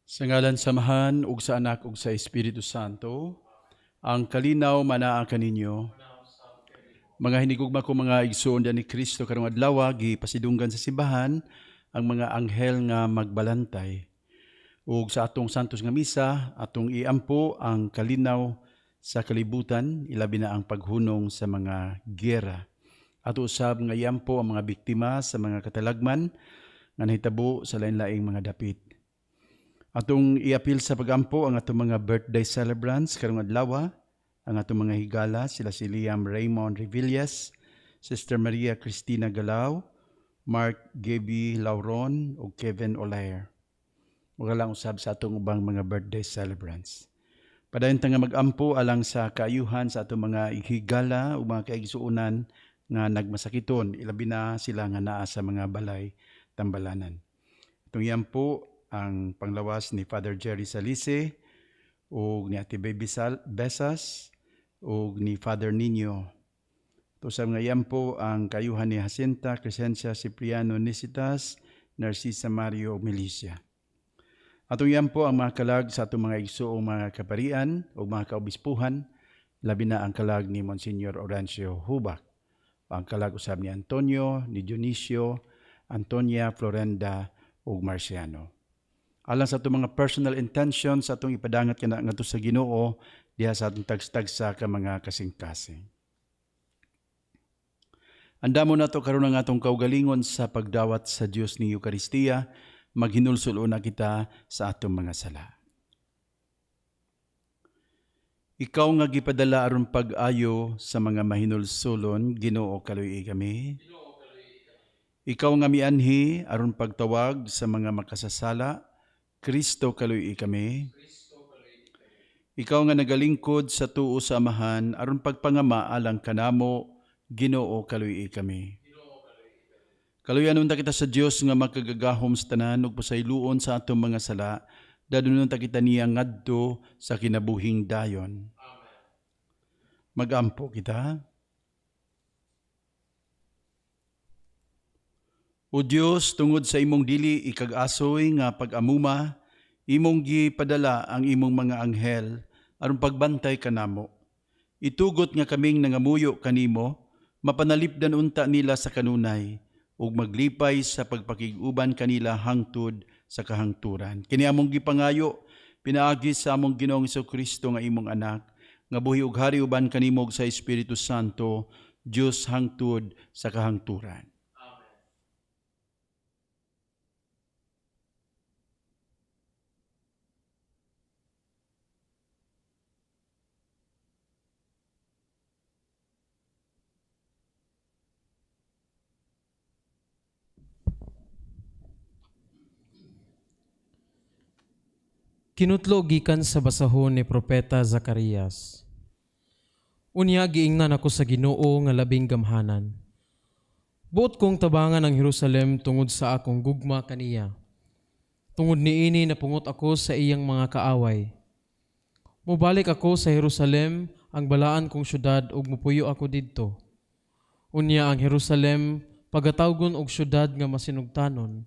Sa ngalan samahan ug sa anak ug sa Espiritu Santo, ang kalinaw manaa kaninyo. Mga hinigugma ko mga igsoon ni Kristo karong adlaw gipasidunggan sa simbahan ang mga anghel nga magbalantay. Ug sa atong santos nga misa, atong iampo ang kalinaw sa kalibutan, ilabi na ang paghunong sa mga giyera. Ato usab nga iampo ang mga biktima sa mga katalagman nga nahitabo sa lain-laing mga dapit. Atong iapil sa pagampo ang atong mga birthday celebrants karong adlaw, ang atong mga higala sila si Liam Raymond Revillas, Sister Maria Cristina Galao, Mark Gaby Lauron ug Kevin Olair. Ug lang usab sa atong ubang mga birthday celebrants. Padayon ta nga magampo alang sa kaayuhan sa atong mga higala ug mga kaigsuonan nga nagmasakiton, ilabi na sila nga naa sa mga balay tambalanan. Itong iampo ang panglawas ni Father Jerry Salice o ni Ate Baby Besas o ni Father Nino. Ito sa mga iampo ang kayuhan ni Jacinta Crescencia Cipriano Nisitas, Narcisa Mario Milicia. Atong iampo ang mga kalag sa atong mga igsoong mga kaparian o mga kaobispuhan, labi na ang kalag ni Monsignor Orancio Hubak, ang kalag usab ni Antonio, ni Dionisio, Antonia, Florenda ug Marciano. Alang sa itong mga personal intentions sa itong ipadangat ka na nga sa Ginoo diha sa atong tagsa ka mga kasing-kasing. Andamo na to karon ang atong kaugalingon sa pagdawat sa Dios ni Eucharistia, maghinulsulo na kita sa atong mga sala. Ikaw nga gipadala aron pag-ayo sa mga mahinulsulon, Ginoo kaluy kami. Ikaw nga mianhi aron pagtawag sa mga makasasala, Kristo kaluy kami. Ikaw nga nagalingkod sa tuo sa amahan aron pagpangama alang kanamo, Ginoo kaluy kami. Kaluyanon ta kita sa Dios nga makagagahom sa tanan ug pasayloon sa atong mga sala, dadunon ta kita niya ngadto sa kinabuhing dayon. Magampo kita. O Dios, tungod sa imong dili ikag-asoy nga pag-amuma, imong gipadala ang imong mga anghel aron pagbantay kanamo. Itugot nga kaming nangamuyo kanimo, mapanalipdan unta nila sa kanunay ug maglipay sa pagpakig-uban kanila hangtod sa kahangturan. Kini among gipangayo pinaagi sa among Ginoong Jesucristo nga imong anak, nga buhi ug hari uban kanimo sa Espiritu Santo, Dios hangtod sa kahangturan. Kinutlo gikan sa basahon ni Propeta Zacarias. Unya giingnan ako sa Ginoo nga labing gamhanan. Buot kong tabangan ang Jerusalem tungod sa akong gugma kaniya. Tungod niini napungot ako sa iyang mga kaaway. Mubalik ako sa Jerusalem, ang balaan kong syudad, ug mupuyo ako didto. Unya ang Jerusalem pagatawgon og syudad nga masinugtanon,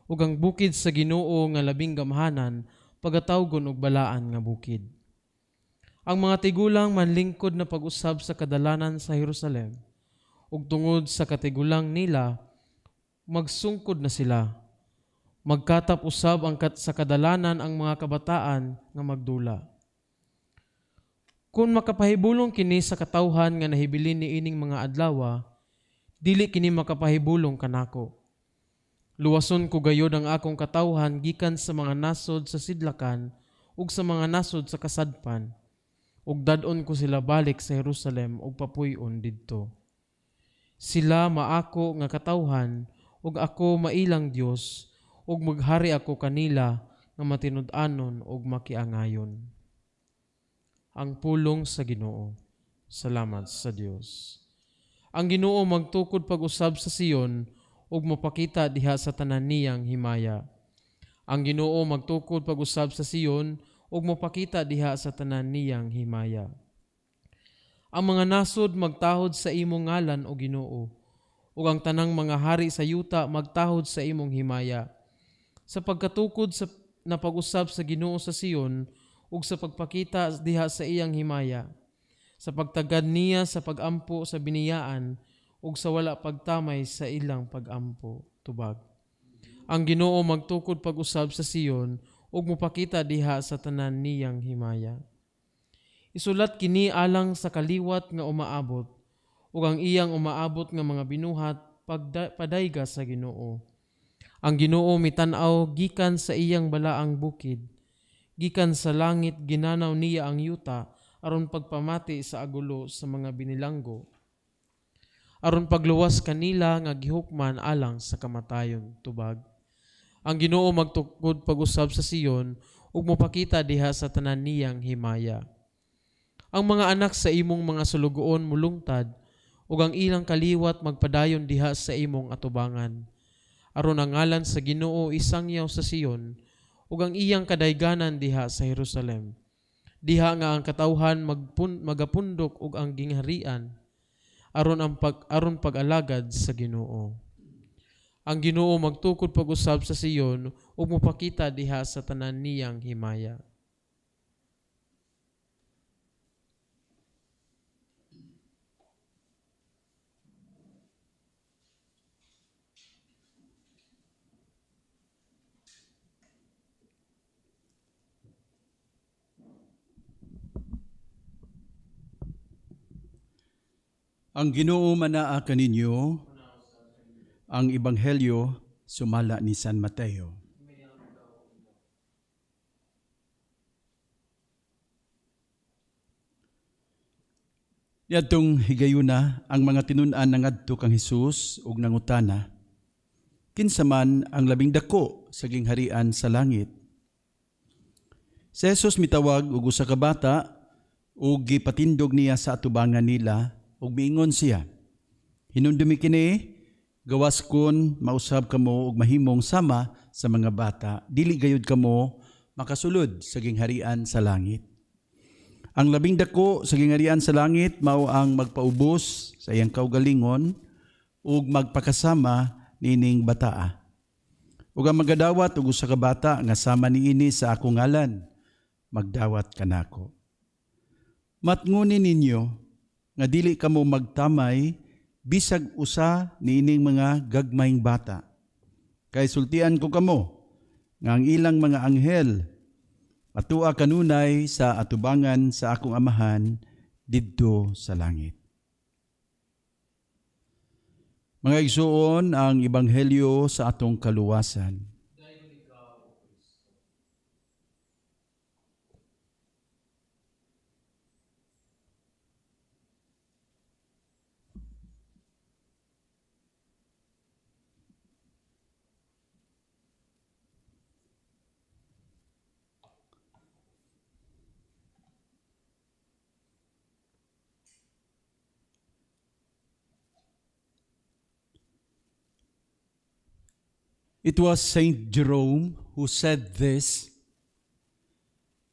ug ang bukid sa Ginoo nga labing gamhanan pagatawgon og balaan nga bukid. Ang mga tigulang manlingkod na pag-usab sa kadalanan sa Jerusalem, ug tungod sa katigulang nila, magsungkod na sila. Magkatap usab ang sa kadalanan ang mga kabataan nga magdula. Kung makapahibulong kini sa katawhan nga nahibilin ni ining mga adlaw, dili kini makapahibulong kanako. Luwason ko gayod ang akong katawhan gikan sa mga nasod sa sidlakan ug sa mga nasod sa kasadpan, ug dadon ko sila balik sa Jerusalem ug papuy-on didto. Sila maako nga katawhan ug ako mailang Dios, ug maghari ako kanila nga matinud-anon ug makiangayon. Ang pulong sa Ginoo. Salamat sa Dios. Ang Ginoo magtukod pag-usab sa Sion ug mapakita diha sa tanan niyang himaya. Ang Ginoo magtukod pag-usab sa Sion ug mapakita diha sa tanan niyang himaya. Ang mga nasod magtahod sa imong ngalan o Ginoo, ug ang tanang mga hari sa yuta magtahod sa imong himaya. Sa pagkatukod sa na pag-usab sa Ginoo sa Sion ug sa pagpakita diha sa iyang himaya, sa pagtagad niya sa pagampo sa biniyaan ug sa wala pagtamay sa ilang pagampo. Tubag. Ang Ginoo magtukod pag-usab sa Sion ug mopakita diha sa tanan niyang himaya. Isulat kini alang sa kaliwat nga umaabot ug ang iyang umaabot nga mga binuhat padayga sa Ginoo. Ang Ginoo mitan-aw gikan sa iyang balaang bukid. Gikan sa langit ginanaw niya ang yuta aron pagpamati sa agulo sa mga binilanggo. Aron pagluwas kanila nga gihukman alang sa kamatayon. Tubag. Ang Ginoo magtukod pag-usab sa Sion ug mopakita diha sa tanan niyang himaya. Ang mga anak sa imong mga sulugoon mulungtad ug ang ilang kaliwat magpadayon diha sa imong atubangan. Aron ang ngalan sa Ginoo isangyaw sa Sion ug ang iyang kadayganan diha sa Jerusalem. Diha nga ang katawhan magapundok ug ang gingharian aron pag-alagad sa Ginoo. Ang Ginoo magtukod pag-usab sa Sion ug mopakita diha sa tanan niyang himaya. Ang Ginoo manaa kaninyo, ang Ebanghelyo sumala ni San Mateo. Yadtong higayuna ang mga tinun-an nangadto kang Hesus ug nangutana, kinsa man ang labing dako sa gingharian sa langit? Si Jesus mitawag og usa ka bata ug gipatindog niya sa atubangan nila ug miingon siya, hinundumi kini, gawas kon mausab kamo ug mahimong sama sa mga bata, dili gayud kamo makasulod sa gingharian sa langit. Ang labing dako sa gingharian sa langit mao ang magpaubos sa iyang kaugalingon ug magpakasama nining bataa. Ug ang magadawat og usa ka bata nga sama niini sa akong ngalan, magdawat kanako. Matngunin ninyo nga dili kamo magtamay bisag usa niining mga gagmayng bata. Kay sultian ko kamo nga ang ilang mga anghel matua kanunay sa atubangan sa akong amahan didto sa langit. Mga igsuon, ang Ebanghelyo sa atong kaluwasan. It was Saint Jerome who said this,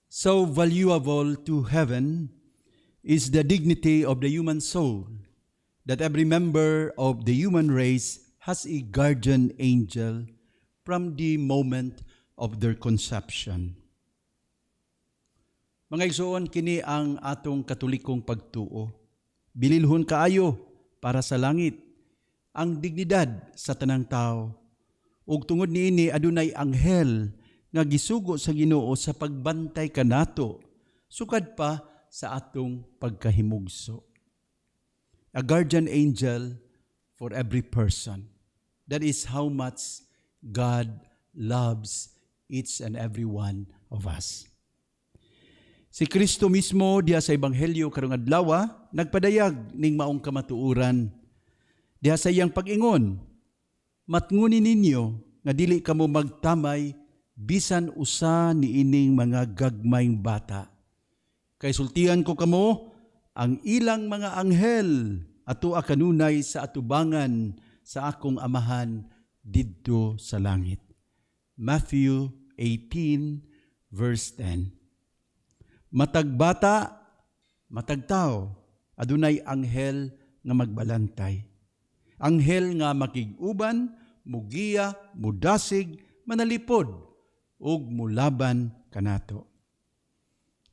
"So valuable to heaven is the dignity of the human soul that every member of the human race has a guardian angel from the moment of their conception." Mga igsoon, kini ang atong katolikong pagtuo. Bililhon kaayo para sa langit ang dignidad sa tanang tao. Ug tungod niini adunay anghel nga gisugo sa Ginoo sa pagbantay kanato sukad pa sa atong pagkahimugso. A guardian angel for every person. That is how much God loves each and every one of us. Si Kristo mismo diha sa Ebanghelyo karong adlaw nagpadayag ning maong kamatuoran. Diha sa iyang pag-ingon, matngunin ninyo nga dili kamo magtamay bisan usa niining mga gagmayng bata. Kay sultian ko kamo ang ilang mga anghel atua kanunay sa atubangan sa akong amahan didto sa langit. Matthew 18 verse 10. Matag bata, matag tao, adunay anghel nga magbalantay. Anghel nga makig-uban, mugiya, mudasig, manalipod, ug mulaban kanato.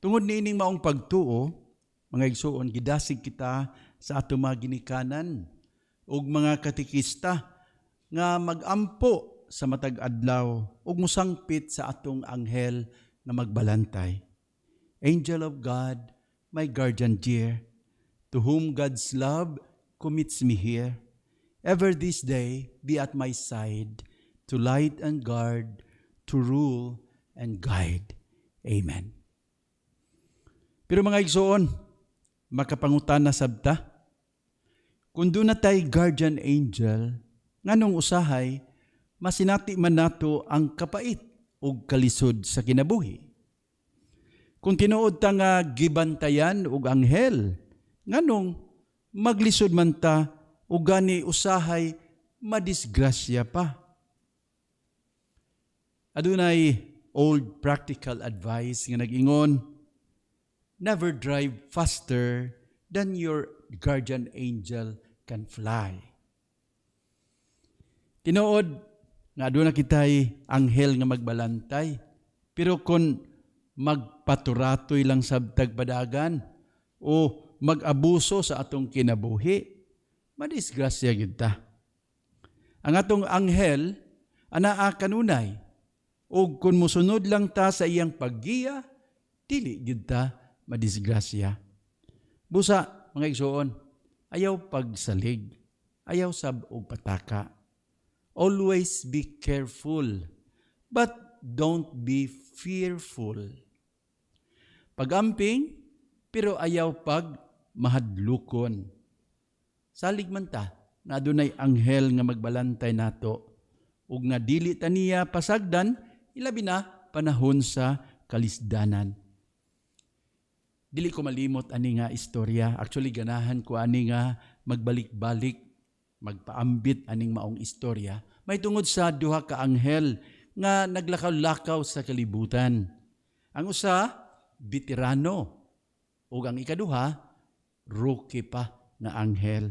Tungod niining maong pagtuo, mga igsoon, gidasig kita sa ato mga ginikanan ug mga katikista nga magampo sa matag adlaw ug musangpit sa atong anghel na magbalantay. Angel of God, my guardian dear, to whom God's love commits me here, ever this day be at my side, to light and guard, to rule and guide. Amen. Pero mga igsoon, makapangutan na sabta, kung doon na tayo guardian angel, nganong usahay, masinati man nato ang kapait o kalisod sa kinabuhi. Kung tinuod ta nga gibantayan og anghel, nganong maglisod man ta o gani usahay madisgrasya pa. Adunay old practical advice nga nag-ingon, never drive faster than your guardian angel can fly. Tinuod nga aduna kitay anghel nga magbalantay, pero kung magpaturatoy lang sabtag padagan o mag-abuso sa atong kinabuhi, madisgrasya gyud ta. Ang atong anghel anaa kanunay, ug kun mosunod lang ta sa iyang paggiya, dili gyud ta madisgrasya. Busa, mga igsoon, ayaw pagsalig, ayaw sab og pataka. Always be careful, but don't be fearful. Pagamping, pero ayaw pag mahadlukon. Salig man ta, na adunay anghel nga magbalantay nato, ug nga dili ta niya pasagdan, ilabi na panahon sa kalisdanan. Dili ko malimot ani nga istorya. Actually, ganahan ko ani nga magbalik-balik, magpaambit aning maong istorya. May tungod sa duha ka anghel nga naglakaw-lakaw sa kalibutan. Ang usa, veterano. Ug ang ikaduha, rookie pa nga anghel.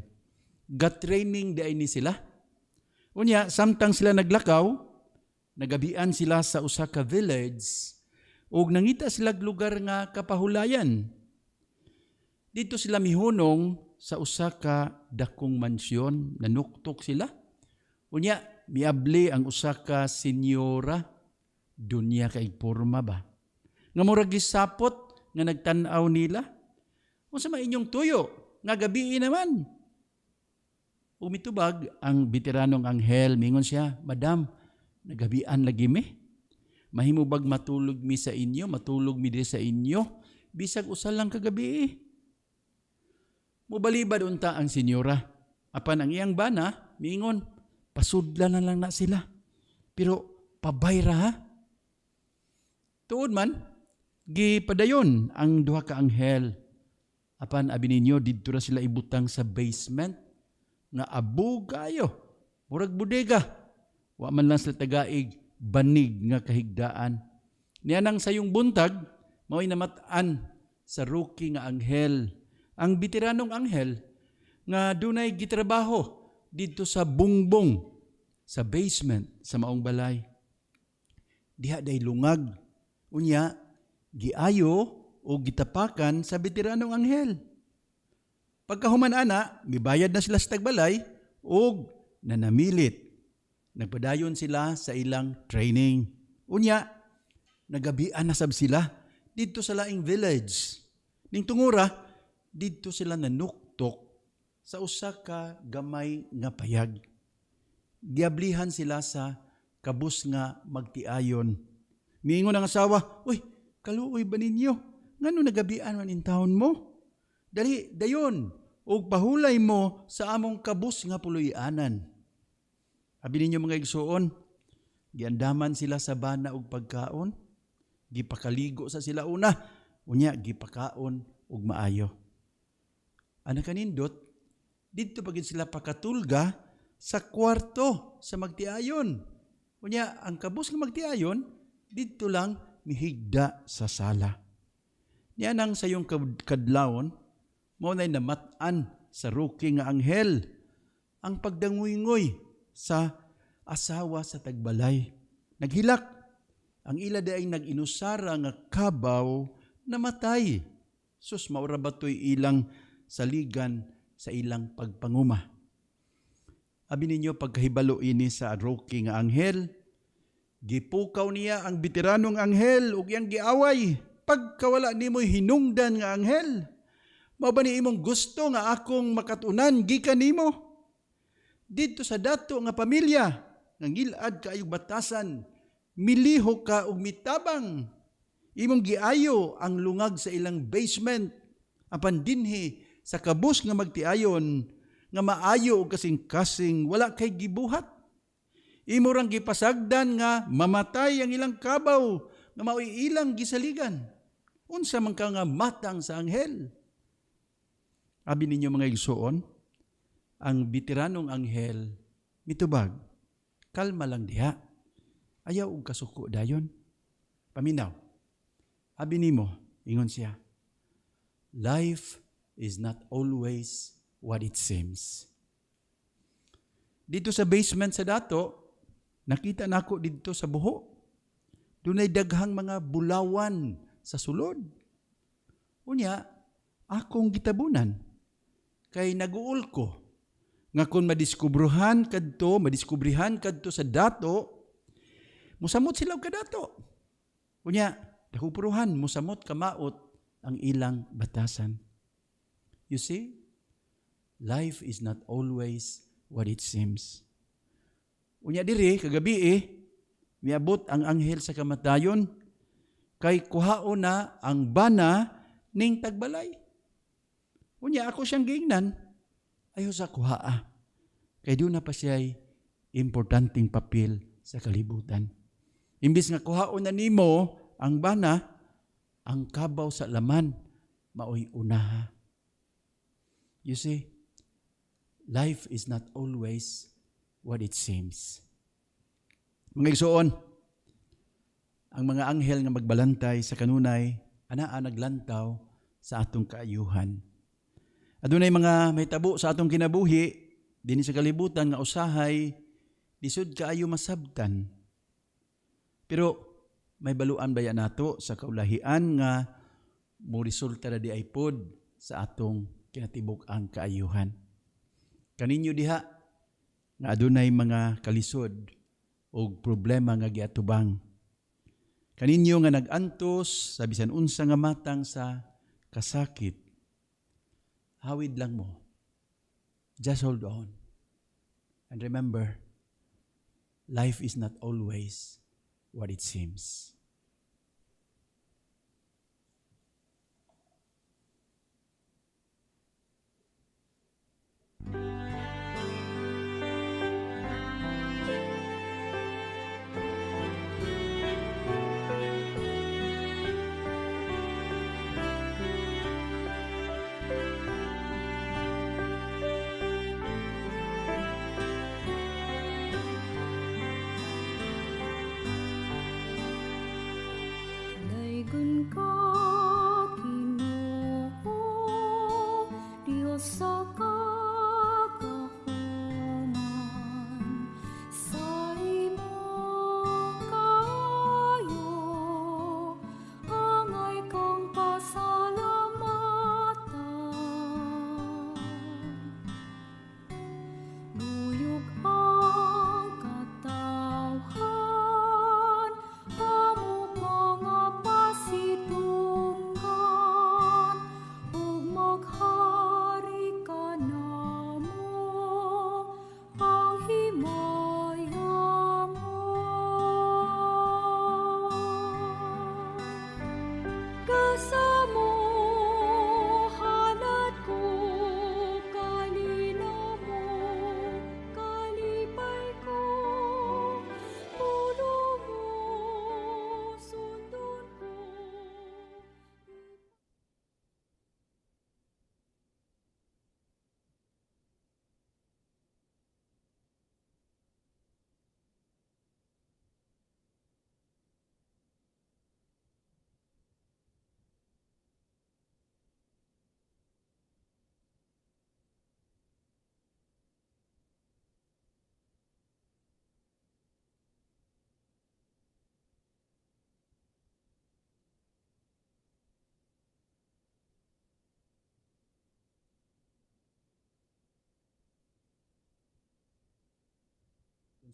Gat-training day ni sila. Unya, samtang sila naglakaw, nagabian sila sa usa ka village, ug nangita sila lugar nga kapahulayan. Dito sila mihunong sa usa ka dakong mansyon, nanuktok sila. Unya, miabli ang usa ka senyora, dunya kay porma ba. Nga murag gisapot nga nagtan-aw nila. Unsa man inyong tuyo, nga gabi naman. Umitubag ang veteranong anghel, mingon siya, Madam, nagabian lagi mi. Mahimubag matulog mi sa inyo, matulog mi di sa inyo, bisag usal lang kagabi. Mubalibad unta ang senyora. Apan ang iyang bana, mingon, pasudla na lang na sila. Pero pabayra ha. Tuod man, gipadayon ang duha ka anghel. Apan abi ninyo, didto ra sila ibutang sa basement, nga abo kayo, murag bodega. Wa man lang sila tagaig, banig nga kahigdaan. Nianang sayong buntag, mao'y namatan sa rookie nga anghel. Ang veteranong anghel nga dunay gitrabaho dito sa bungbong, sa basement, sa maong balay. Diha day lungag. Unya, giayo o gitapakan sa veteranong anghel. Pagkahuman ana, mibayad na sila sa tagbalay o nanamilit. Nagpadayon sila sa ilang training. Unya, nagabian na sab sila dito sa laing village. Ning tungura, dito sila nanuktok sa usa ka gamay nga payag. Giablihan sila sa kabus nga magtiayon. Miingon ang asawa, "Uy, kaluoy ba ninyo? Ngano nagabian man in taon mo? Dali, dayon, o pahulay mo sa among kabus nga puloy-anan." Abi ninyo mga igsoon, giandaman sila sa bana og pagkaon, gipakaligo sa sila una, unya gipakaon og maayo. Ana kanindot, dito pagin sila pakatulga sa kwarto sa magtiayon. Unya ang kabus nga magtiayon, dito lang mihigda sa sala. Niya nang sayong kadlawon, mao nay namatan sa rookie nga anghel ang pagdanguy-ngoy sa asawa sa tagbalay. Naghilak ang ila ay nag-inusara nga kabaw namatay. Sus, maura ba to'y ilang saligan sa ilang pagpanguma? Abi ninyo, pagkahibalo ini sa roki nga anghel, gipukaw niya ang bitiranong anghel ug iyang giaway. Pagkawala nimo'y hinungdan nga anghel, mao ba ni imong gusto nga akong makatunan gikan nimo? Dito sa dato nga pamilya, nga ngilad kaayong batasan, miliho ka ug mitabang. Imong giayo ang lungag sa ilang basement, apan dinhi sa kabus nga magtiayon, nga maayo ug kasing-kasing wala kay gibuhat. Imo rang gipasagdan nga mamatay ang ilang kabaw, nga mao'y ilang gisaligan. Unsa man ka nga matang sa anghel? Abi ninyo mga igsuon, ang bitiranong anghel mitubag, kalma lang diha. Ayaw og kasuko dayon. Paminaw. Abi nimo, ingon siya, life is not always what it seems. Dito sa basement sa dato, nakita nako dito sa buho, dunay daghang mga bulawan sa sulod. Unya, akong gitabunan, kay naguol ko, nga kung madiskubrihan kadto sa dato, musamot sila ka dato. Unya, dahupuruhan, musamot kamaot ang ilang batasan. You see, life is not always what it seems. Unya diri, kagabi miabot ang anghel sa kamatayon, kay kuhaon na ang bana ning tagbalay. Unya ako siyang giingnan, ayaw sa kuhaa. Kay doon na pa siya'y importanteng papel sa kalibutan. Imbis nga kuhaon na nimo ang bana, ang kabaw sa laman, maoy unaha. You see, life is not always what it seems. Mga igsoon, ang mga anghel nga magbalantay sa kanunay, anaa naglantaw sa atong kaayuhan. Adunay mga mahitabo sa atong kinabuhi, dinhi sa kalibutan nga usahay, lisod kaayo masabtan. Pero may baluan ba yan nato sa kaulahian nga mo resulta na di ay pod sa atong kinatibok ang kaayuhan. Kaninyo diha nga adunay mga kalisod o problema nga giatubang. Kaninyo nga nagantos sa bisan unsa nga matang sa kasakit. Hawid lang mo. Just hold on. And remember, life is not always what it seems.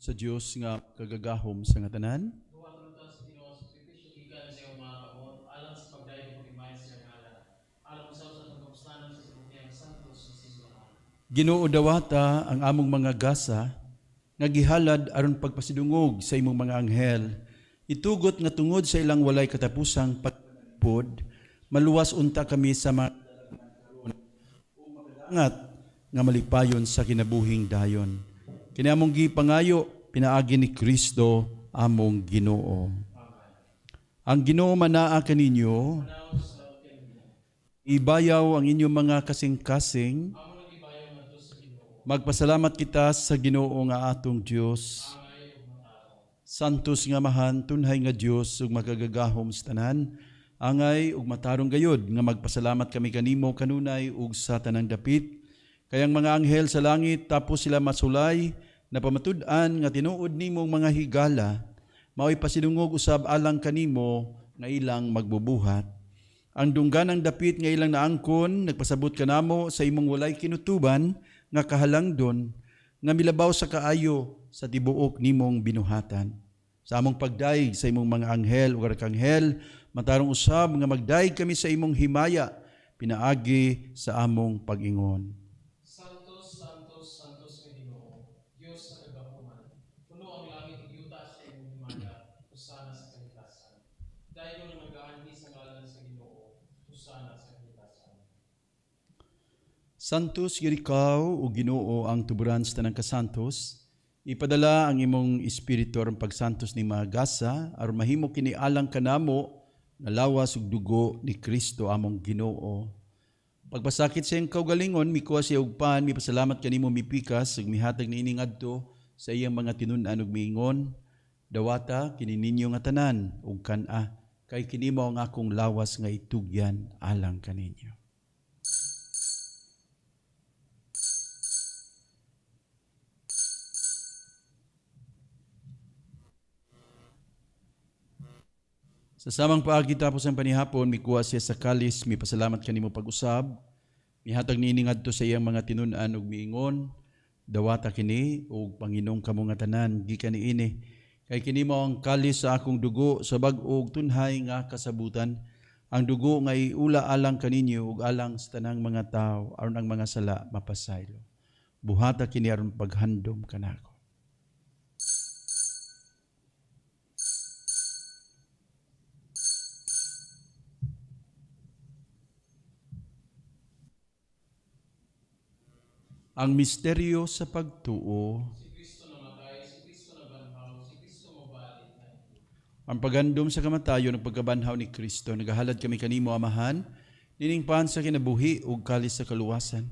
sa Dios nga kagagahom sa nga tanan. Ginoo dawata ang among mga gasa nga gihalad aron pagpasidungog sa imong mga anghel. Itugot nga tungod sa ilang walay katapusang pagpod, maluwas unta kami sa mga angat nga malipayon sa kinabuhing dayon. Kini among gipangayo pinaagi ni Kristo among Ginoo. Ang Ginoo manaa kaninyo, ibayaw ang inyong mga kasing-kasing. Magpasalamat kita sa Ginoo nga atong Dios. Santos nga mahan, tunhay nga Dios ug magagagahom sa tanan. Angay ug matarong gayud nga magpasalamat kami kanimo kanunay ug sa tanang dapit. Kayang mga anghel sa langit tapos sila masulay na pamatud-an nga tinuod nimong mga higala, mao'y pasidungog usab alang kanimo nga ilang magbubuhat. Ang dungganang dapit nga ilang naangkon, nagpasabot kanamo sa imong walay kinutuban nga kahalangdon, nga milabaw sa kaayo sa tibuok nimong binuhatan. Sa among pagdaig sa imong mga anghel ug arkanghel, matarong usab nga magdaig kami sa imong himaya, pinaagi sa among pag-ingon. Santos, Santos, Santos nga Ginoo, Dios sa kagahuman, puno ang langit ug yuta sa imong himaya, usana sa kalikasan. Dahil nga nagaanhi sa ngalan sa Ginoo, usana sa kalikasan. Santos girikaw o Ginoo ang tuburan sa tanang kasantos. Ipadala ang imong espiritu aron pagsantos ni mga gasa aron mahimo kini alang kanamo nga lawas ug dugo ni Kristo among Ginoo. Pagpasakit sa iyang kaugalingon, mikuha siya og pan, mipasalamat kanimo mipikas ug mihatag niining adto sa iyang mga tinun-an ug miingon, dawata kini ninyo nga tanan ug kan-a kay kini mao ang akong lawas nga itugyan alang kaninyo. Sa samang paagi tapos ang panihapon, mikuha siya sa kalis, mipasalamat kanimo pag-usab, mihatag niining adto sa iyang mga tinun-an ug miingon, dawata kini ug Panginong kamo nga tanan gikan niini. Kay kini mao ang kalis sa akong dugo sa bag-o ug tunhay nga kasabutan. Ang dugo nga iula alang kaninyo ug alang sa tanang mga tawo aron ang mga sala mapasaylo. Buhata kini aron paghandom kanako. Ang misteryo sa pagtuo. Ang paghandom sa kamatayon ng pagkabanhaw ni Kristo, nagahalad kami kanimo, Amahan, niningpahan sa kinabuhi ug kalis sa kaluwasan.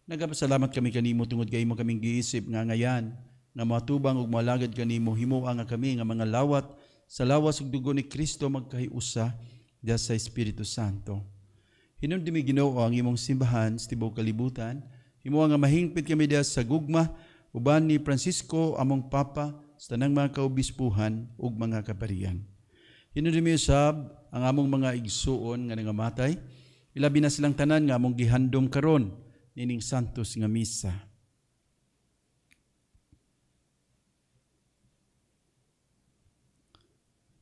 Nagapasalamat kami kanimo tungod kay mo kaming giisip nga ngayan, nga matubang ug malagad kanimo, himuha nga kami nga mga lawat sa lawas ug dugo ni Kristo magkahiusa diha sa Espiritu Santo. Hinumdumi Ginoo ang imong simbahan sa tibuok kalibutan. Himuha nga mahingpit kami diha sa gugma uban ni Francisco among Papa sa tanang mga kaobispuhan ug mga kaparian. Hinumdumi usab ang among mga igsuon nga nangamatay, ilabi na silang tanan nga among gihandom karon nining santos nga misa.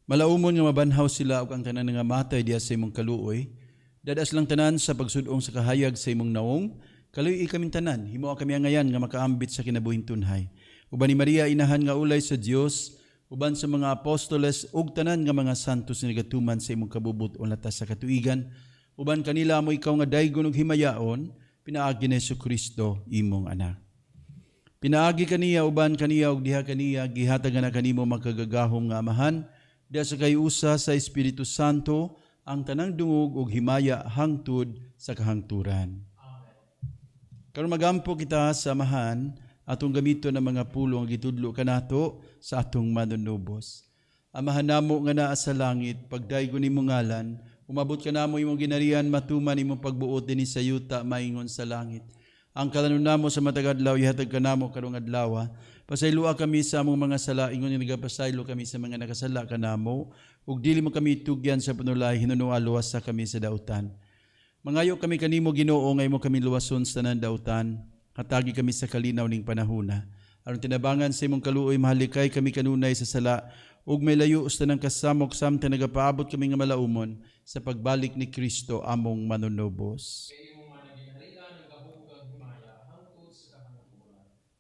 Malaumon nga mabanhaw sila ug ang tanan nga matay diha sa imong kaluoy, dadas lang tanan sa pagsudong sa kahayag sa imong naong, kaluy kaming tanan, himuha kami angayan nga makaambit sa kinabuhing tunhay. Uban ni Maria inahan nga ulay sa Dios, uban sa mga apostoles ug tanan nga mga santos nga nagatuman sa imong kabubot o latas sa katuigan, uban kanila mo ikaw nga daygon ug himayaon, pinaagi ni Jesucristo imong anak. Pinaagi kaniya uban kaniya ug diha kaniya gihatagan na kanimo magkagagahom nga Amahan, diha sa kayusa sa Espiritu Santo ang tanang dungog ug himaya hangtod sa kahangturan. Karon magampo kita sa Amahan, atong gamito ng mga pulo ang gitudlo kanato sa atong manunubos. Amahan namo nga naa sa langit, pagdaygon nimo ngalan, umabot ka namo imong ginarian, matuman imong pagbuot dinhi sa yuta maingon sa langit. Ang kalanon namo sa matag adlaw ihatag ka namo karong adlaw. Pasaylua kami sa among mga sala, ingon nga nagapasaylo kami sa mga nakasala kanamo, ug dili mo kami tugyan sa panulay, hinunuan luwas sa kami sa dautan. Mangayo kami kanimo Ginoo nga imo kami luwason sa tanan dautan, hatagi kami sa kalinaw ning panahona. Aron tinabangan sa imong kaluoy mahalikay kami kanunay sa sala ug may layo usta ng kasamok samtang nagapaabot kami nga malaumon sa pagbalik ni Kristo among manunubos.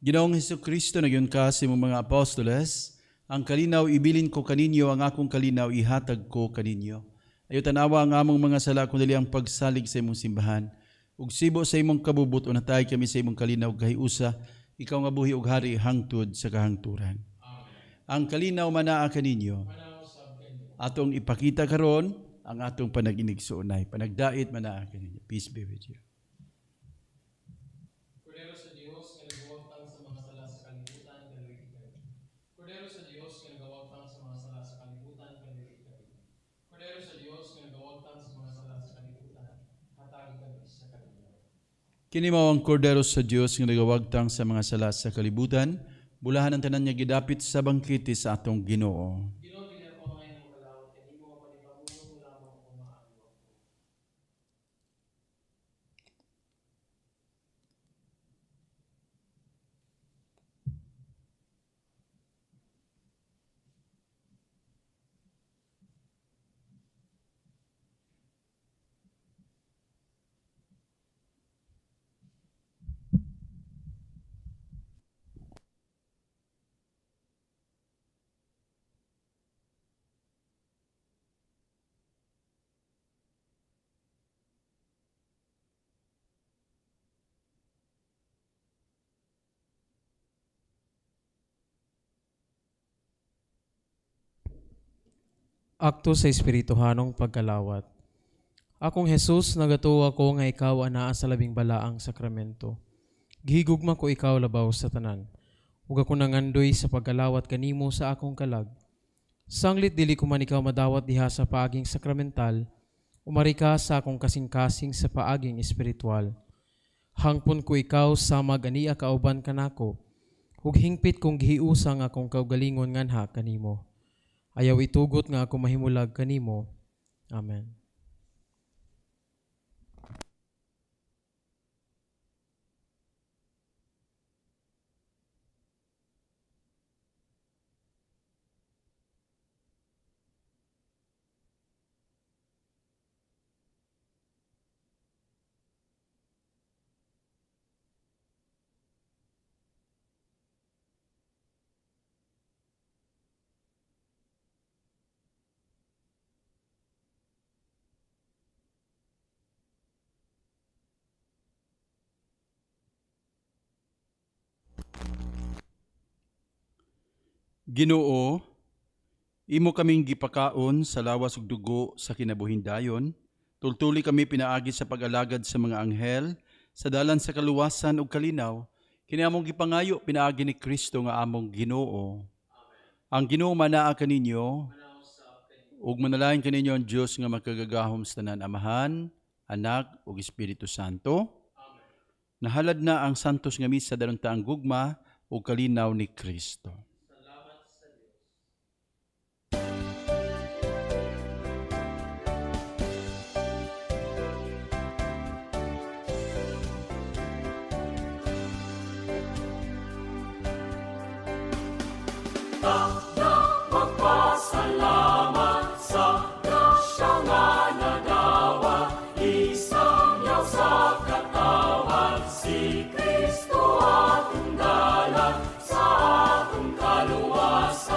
Ginoong Hesukristo, nagyon ka sa imong mga apostoles, ang kalinaw ibilin ko kaninyo, ang akong kalinaw ihatag ko kaninyo. Ayo tanawa ang among mga sala kung dali ang pagsalig sa imong simbahan. Ug sibo sa imong kabubot unatay kami sa imong kalinaw kahiusa, ikaw nga buhi ug hari hangtod sa kahangturan. Ang kalinaw manaa kaninyo. Atong ipakita karon ang atong panaginig sa unay. Panagdait manaa kaninyo. Peace be with you. Kordero sa Dios nga nagawagtang sa mga sala sa kalibutan kanluyi kami. Kordero sa Dios nga nagawagtang sa mga sala sa kalibutan kanluyi kami. Kordero sa Dios nga nagawagtang sa mga sala sa kalibutan hatagi kami sa kalinaw. Kini mao ang kordero sa Dios nga nagawagtang sa mga sala sa kalibutan, bulahan ang tanan niya gidapit sa bangkete sa atong Ginoo. Ginoo dinhi ako ngayon mo kalawat kanimo nga panipamulong lamang ako maano. Akto sa Espirituhanong pagkalawat. Akong Jesus, nagatuo ako nga ikaw anaa sa labing balaang sakramento. Gihigugma ko ikaw labaw sa tanan. Ug ako nangandoy sa pagkalawat kanimo sa akong kalag. Sanglit dili ko man ikaw madawat diha sa paaging sakramental, umari ka sa akong kasing-kasing sa paaging espiritual. Hangpon ko ikaw sa mag-ania kauban kanako, ug hingpit kong gihiusang akong kaugalingon nganha kanimo. Ayaw itugot nga ako mahimulag kanimo. Amen. Ginoo, imo kaming gipakaon sa lawas ug dugo sa kinabuhing dayon. Tultuli kami pinaagi sa pag-alagad sa mga anghel, sa dalan sa kaluwasan ug kalinaw. Kini among gipangayo pinaagi ni Kristo nga among Ginoo. Ang Ginoo manaa kaninyo, ug manalain kaninyo ang Dios nga makagagahom sa tanan, Amahan, Anak ug Espiritu Santo. Nahalad na ang santos nga misa daron ta ang gugma ug kalinaw ni Kristo. Magpasalamat sa grasya nga nagawa, isangyaw sa katawan si Kristo atong dalan sa atong kaluwasan.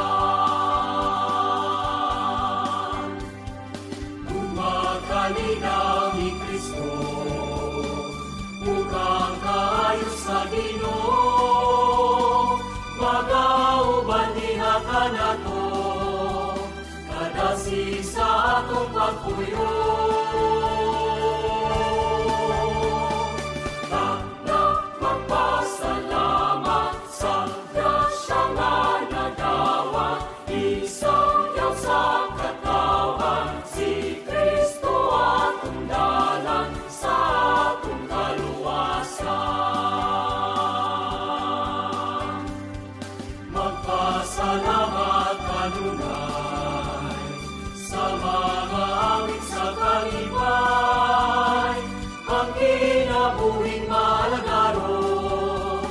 Gumakalinaw ni Kristo, mukhang kaayos sa Ginoo, magauban diha ka nato, kadasi sa atong pagpuyo. Magpasalamat sa grasya nga nagawa, isangyaw sa katawan si Kristo atong dalan sa atong kaluwasan. Magpasalamat kanunay sa mga awit sa kalipay, ang kinabuhing malagaron,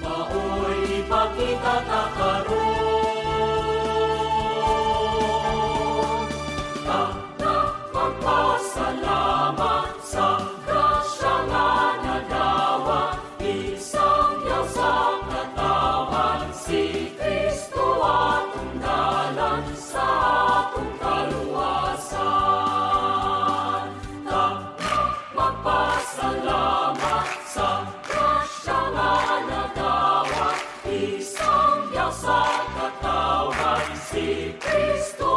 maoy ipakita Kristo